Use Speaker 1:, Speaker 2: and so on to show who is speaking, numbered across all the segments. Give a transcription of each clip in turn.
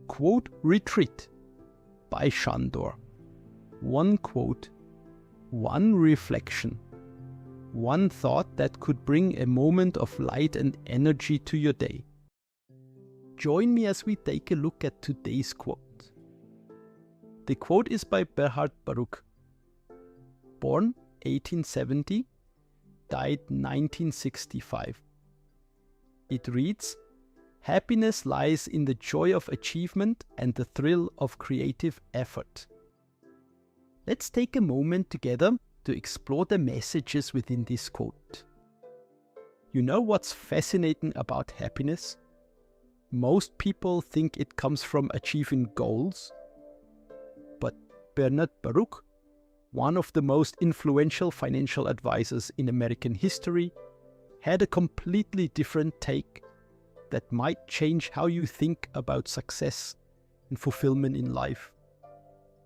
Speaker 1: Quote Retreat by Sandor. One quote, one reflection, one thought that could bring a moment of light and energy to your day. Join me as we take a look at today's quote. The quote is by Berhard Baruch. Born 1870, died 1965. It reads, "Happiness lies in the joy of achievement and the thrill of creative effort." Let's take a moment together to explore the messages within this quote. You know what's fascinating about happiness? Most people think it comes from achieving goals, but Berhard Baruch, one of the most influential financial advisors in American history, had a completely different take that might change how you think about success and fulfillment in life.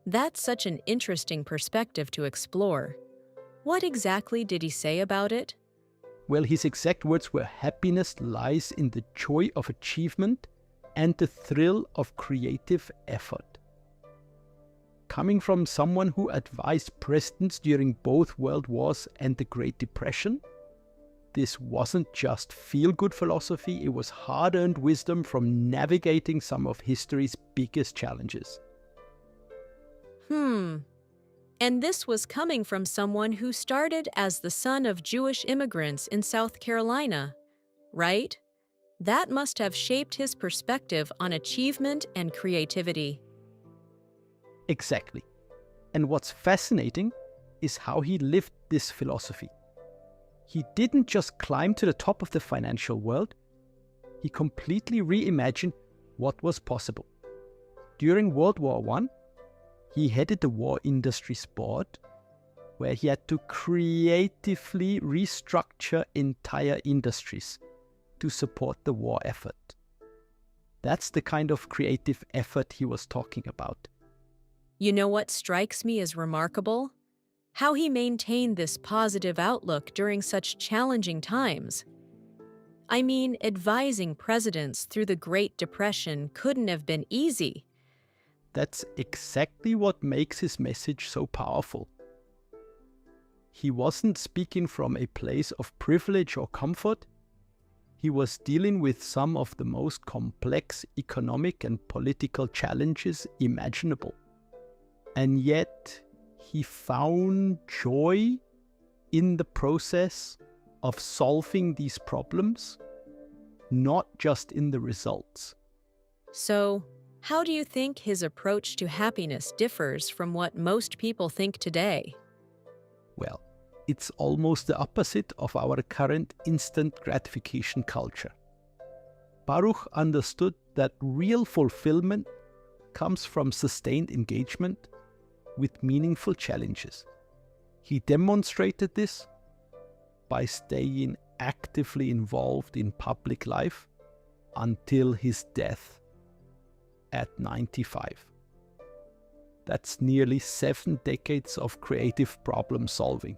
Speaker 2: That's such an interesting perspective to explore. What exactly did he say about it?
Speaker 1: Well, his exact words were, "Happiness lies in the joy of achievement and the thrill of creative effort." Coming from someone who advised presidents during both World Wars and the Great Depression, this wasn't just feel-good philosophy, it was hard-earned wisdom from navigating some of history's biggest challenges.
Speaker 2: And this was coming from someone who started as the son of Jewish immigrants in South Carolina, right? That must have shaped his perspective on achievement and creativity.
Speaker 1: Exactly. And what's fascinating is how he lived this philosophy. He didn't just climb to the top of the financial world, he completely reimagined what was possible. During World War I, he headed the war industries board, where he had to creatively restructure entire industries to support the war effort. That's the kind of creative effort he was talking about.
Speaker 2: You know what strikes me as remarkable? How he maintained this positive outlook during such challenging times. I mean, advising presidents through the Great Depression couldn't have been easy.
Speaker 1: That's exactly what makes his message so powerful. He wasn't speaking from a place of privilege or comfort. He was dealing with some of the most complex economic and political challenges imaginable. And yet, he found joy in the process of solving these problems, not just in the results.
Speaker 2: So, how do you think his approach to happiness differs from what most people think today?
Speaker 1: Well, it's almost the opposite of our current instant gratification culture. Baruch understood that real fulfillment comes from sustained engagement with meaningful challenges. He demonstrated this by staying actively involved in public life until his death at 95. That's nearly 7 decades of creative problem solving.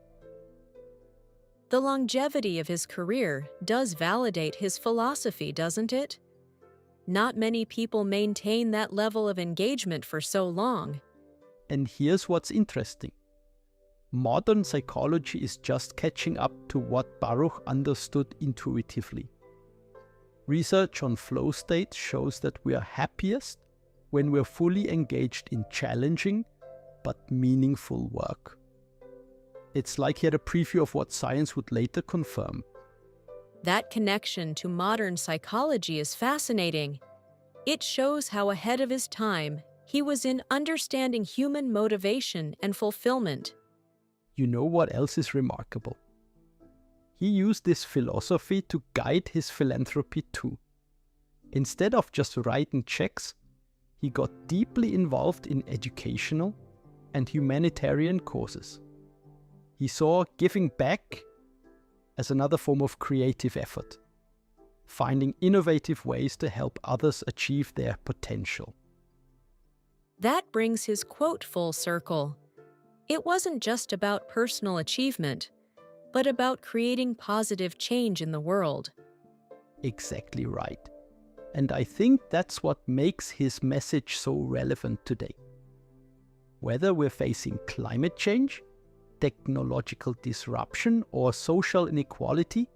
Speaker 2: The longevity of his career does validate his philosophy, doesn't it? Not many people maintain that level of engagement for so long.
Speaker 1: And here's what's interesting. Modern psychology is just catching up to what Baruch understood intuitively. Research on flow states shows that we are happiest when we're fully engaged in challenging but meaningful work. It's like he had a preview of what science would later confirm.
Speaker 2: That connection to modern psychology is fascinating. It shows how ahead of his time he was in understanding human motivation and fulfillment.
Speaker 1: You know what else is remarkable? He used this philosophy to guide his philanthropy too. Instead of just writing checks, he got deeply involved in educational and humanitarian causes. He saw giving back as another form of creative effort, finding innovative ways to help others achieve their potential.
Speaker 2: That brings his quote full circle. It wasn't just about personal achievement, but about creating positive change in the world.
Speaker 1: Exactly right. And I think that's what makes his message so relevant today. Whether we're facing climate change, technological disruption, or social inequality,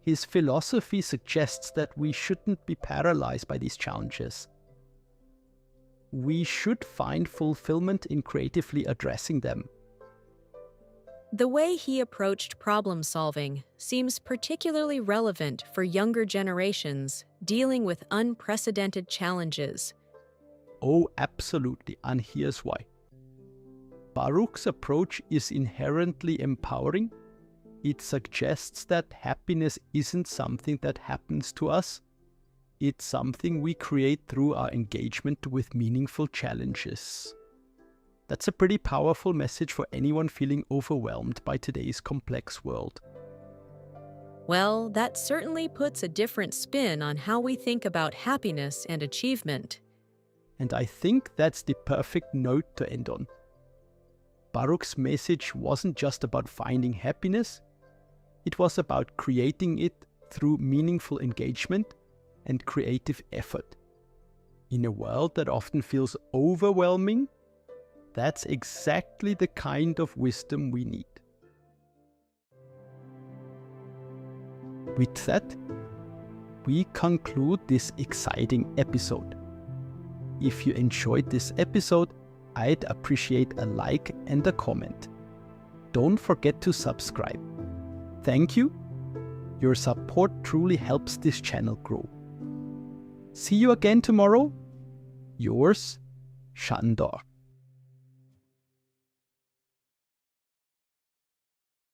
Speaker 1: his philosophy suggests that we shouldn't be paralyzed by these challenges. We should find fulfillment in creatively addressing them.
Speaker 2: The way he approached problem solving seems particularly relevant for younger generations dealing with unprecedented challenges.
Speaker 1: Oh, absolutely, and here's why. Baruch's approach is inherently empowering. It suggests that happiness isn't something that happens to us. It's something we create through our engagement with meaningful challenges. That's a pretty powerful message for anyone feeling overwhelmed by today's complex world.
Speaker 2: Well, that certainly puts a different spin on how we think about happiness and achievement.
Speaker 1: And I think that's the perfect note to end on. Baruch's message wasn't just about finding happiness, it was about creating it through meaningful engagement and creative effort. In a world that often feels overwhelming, that's exactly the kind of wisdom we need. With that, we conclude this exciting episode. If you enjoyed this episode, I'd appreciate a like and a comment. Don't forget to subscribe. Thank you. Your support truly helps this channel grow. See you again tomorrow. Yours, Sandor.